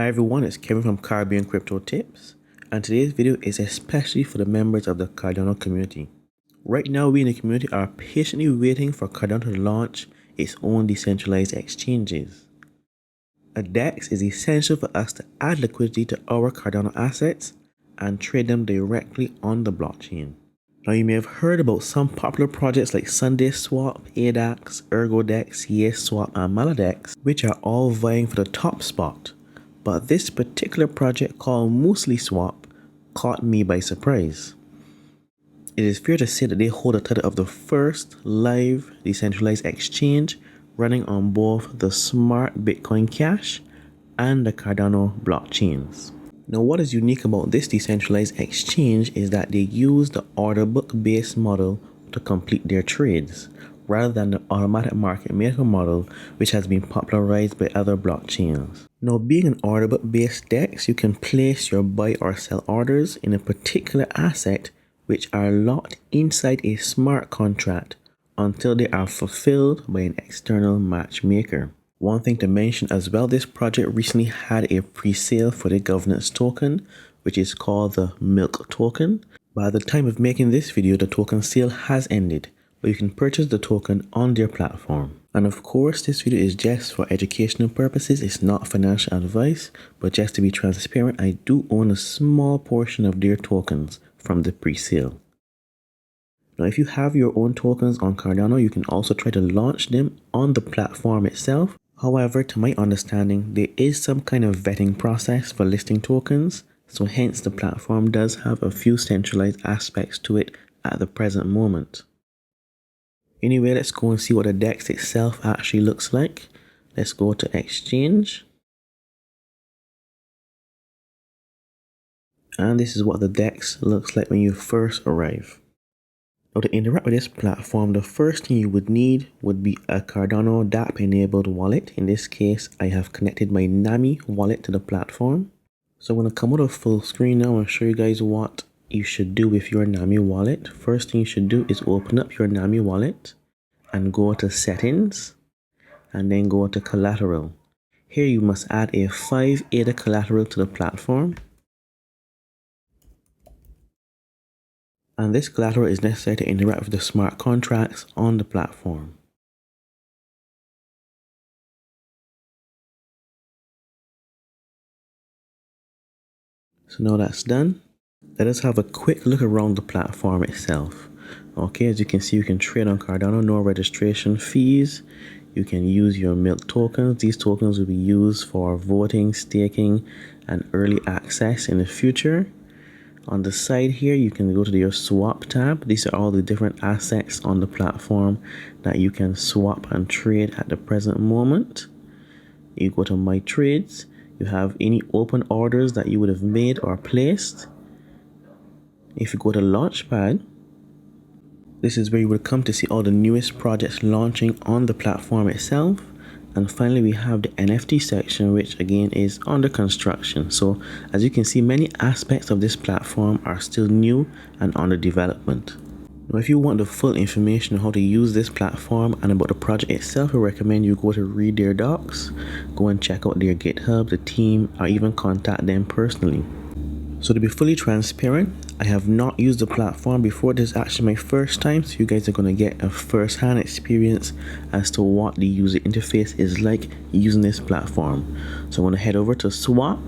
Hi everyone, it's Kevin from Caribbean Crypto Tips, and today's video is especially for the members of the Cardano community. Right now, we in the community are patiently waiting for Cardano to launch its own decentralized exchanges. A DEX is essential for us to add liquidity to our Cardano assets and trade them directly on the blockchain. Now, you may have heard about some popular projects like SundaySwap, ADAX, ErgoDex, YesSwap, and MalaDex, which are all vying for the top spot. But this particular project called MuesliSwap caught me by surprise. It is fair to say that they hold the title of the first live decentralized exchange running on both the Smart Bitcoin Cash and the Cardano blockchains. Now, what is unique about this decentralized exchange is that they use the order book based model to complete their trades, rather than the automatic market maker model, which has been popularized by other blockchains. Now, being an order book based DEX, you can place your buy or sell orders in a particular asset which are locked inside a smart contract until they are fulfilled by an external matchmaker. One thing to mention as well, this project recently had a pre-sale for the governance token, which is called the Milk token. By the time of making this video, the token sale has ended, but you can purchase the token on their platform. And of course, this video is just for educational purposes. It's not financial advice, but just to be transparent, I do own a small portion of their tokens from the pre-sale. Now, if you have your own tokens on Cardano, you can also try to launch them on the platform itself. However, to my understanding, there is some kind of vetting process for listing tokens, so hence the platform does have a few centralized aspects to it at the present moment. Anyway, let's go and see what the DEX itself actually looks like. Let's go to Exchange. And this is what the DEX looks like when you first arrive. Now, to interact with this platform, the first thing you would need would be a Cardano dApp enabled wallet. In this case, I have connected my Nami wallet to the platform. So I'm going to come out of full screen now and show you guys what you should do with your Nami wallet. First thing you should do is open up your Nami wallet and go to Settings and then go to Collateral. Here you must add a 5 ADA collateral to the platform. And this collateral is necessary to interact with the smart contracts on the platform. So now that's done, let us have a quick look around the platform itself. Okay, as you can see, you can trade on Cardano, no registration fees. You can use your Milk tokens. These tokens will be used for voting, staking, and early access in the future. On the side here, you can go to your swap tab. These are all the different assets on the platform that you can swap and trade at the present moment. You go to My Trades. You have any open orders that you would have made or placed. If you go to Launchpad, this is where you would come to see all the newest projects launching on the platform itself. And finally, we have the NFT section, which again is under construction. So as you can see, many aspects of this platform are still new and under development. Now, if you want the full information on how to use this platform and about the project itself, I recommend you go to read their docs, go and check out their GitHub, the team, or even contact them personally. So to be fully transparent, I have not used the platform before. This is actually my first time, so you guys are going to get a first-hand experience as to what the user interface is like using this platform. So I'm going to head over to Swap,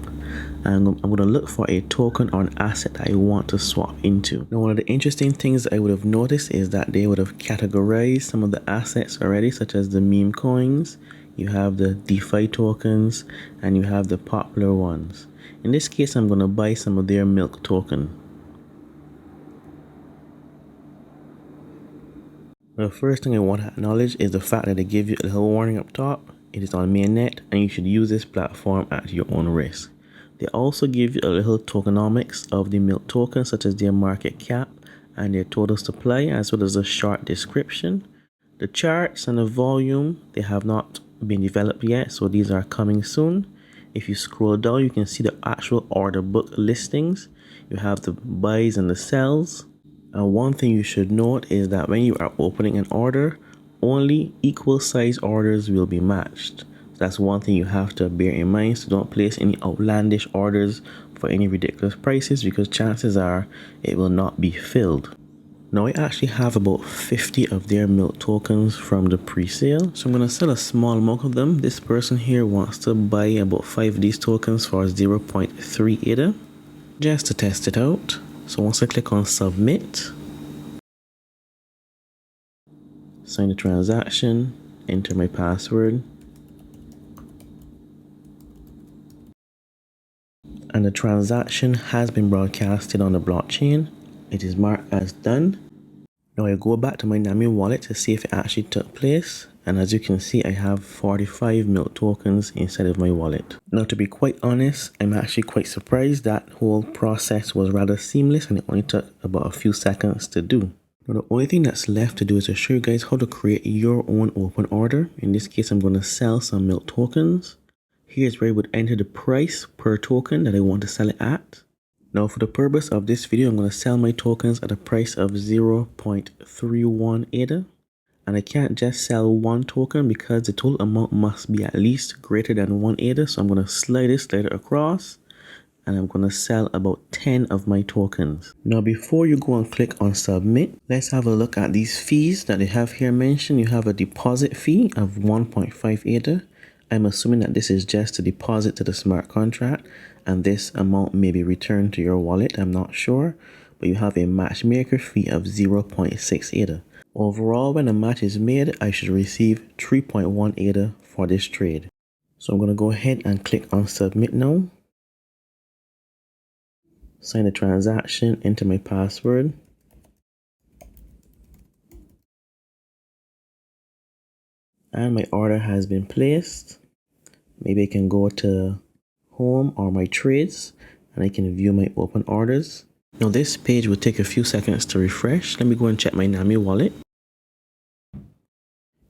and I'm going to look for a token or an asset that I want to swap into. Now, one of the interesting things that I would have noticed is that they would have categorized some of the assets already, such as the meme coins. You have the DeFi tokens, and you have the popular ones. In this case, I'm going to buy some of their Milk token. The first thing I want to acknowledge is the fact that they give you a little warning up top. It is on mainnet, and you should use this platform at your own risk. They also give you a little tokenomics of the Milk token, such as their market cap and their total supply, as well as a short description. The charts and the volume, they have not been developed yet, so these are coming soon. If you scroll down, you can see the actual order book listings. You have the buys and the sells. And one thing you should note is that when you are opening an order, only equal size orders will be matched. So that's one thing you have to bear in mind. So don't place any outlandish orders for any ridiculous prices, because chances are it will not be filled. Now I actually have about 50 of their milk tokens from the pre-sale, so I'm going to sell a small amount of them. This person here wants to buy about 5 of these tokens for 0.3 ADA just to test it out. So once I click on submit, sign the transaction, enter my password, and the transaction has been broadcasted on the blockchain. It is marked as done. Now I go back to my Nami wallet to see if it actually took place, and as you can see, I have 45 milk tokens inside of my wallet. Now to be quite honest, I'm actually quite surprised. That whole process was rather seamless and it only took about a few seconds to do. Now the only thing that's left to do is to show you guys how to create your own open order. In this case, I'm going to sell some milk tokens. Here's where I would enter the price per token that I want to sell it at. Now for the purpose of this video, I'm going to sell my tokens at a price of 0.31 ADA. And I can't just sell one token because the total amount must be at least greater than 1 ADA. So I'm going to slide this slider across, and I'm going to sell about 10 of my tokens. Now before you go and click on submit, let's have a look at these fees that they have here mentioned. You have a deposit fee of 1.5 ADA. I'm assuming that this is just a deposit to the smart contract, and this amount may be returned to your wallet. I'm not sure, but you have a matchmaker fee of 0.6 ADA. Overall, when a match is made, I should receive 3.1 ADA for this trade. So I'm going to go ahead and click on submit now. Sign the transaction, enter my password. And my order has been placed. Maybe I can go to home or my trades and I can view my open orders. Now this page will take a few seconds to refresh. Let me go and check my Nami wallet.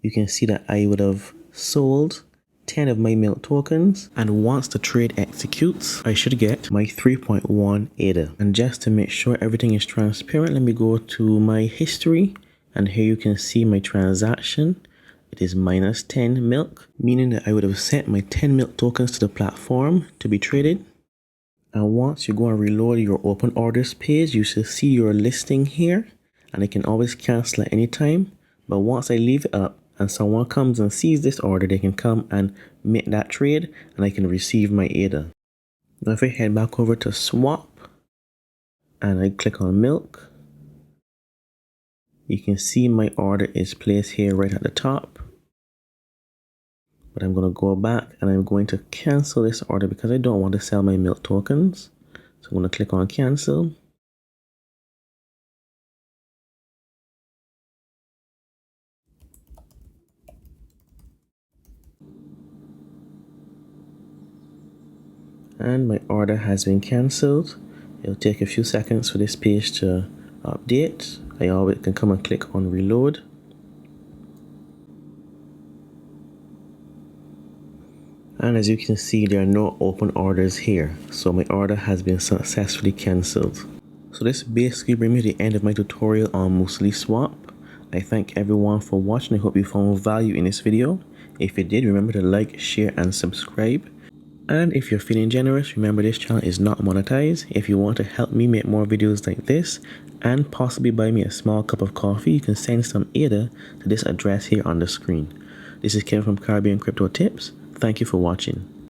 You can see that I would have sold 10 of my milk tokens, and once the trade executes, I should get my 3.1 ADA. And just to make sure everything is transparent, let me go to my history, and here you can see my transaction. It is minus 10 milk, meaning that I would have sent my 10 milk tokens to the platform to be traded. And once you go and reload your open orders page, you should see your listing here, and I can always cancel at any time. But once I leave it up and someone comes and sees this order, they can come and make that trade and I can receive my ADA. Now if I head back over to swap and I click on milk, you can see my order is placed here right at the top. But I'm going to go back and I'm going to cancel this order because I don't want to sell my milk tokens. So I'm going to click on cancel. And my order has been cancelled. It'll take a few seconds for this page to update. I always can come and click on reload. And as you can see, there are no open orders here. So my order has been successfully cancelled. So this basically brings me to the end of my tutorial on MuesliSwap. I thank everyone for watching. I hope you found value in this video. If you did, remember to like, share, and subscribe. And if you're feeling generous, remember this channel is not monetized. If you want to help me make more videos like this and possibly buy me a small cup of coffee, you can send some ADA to this address here on the screen. This is Kevin from Caribbean Crypto Tips. Thank you for watching.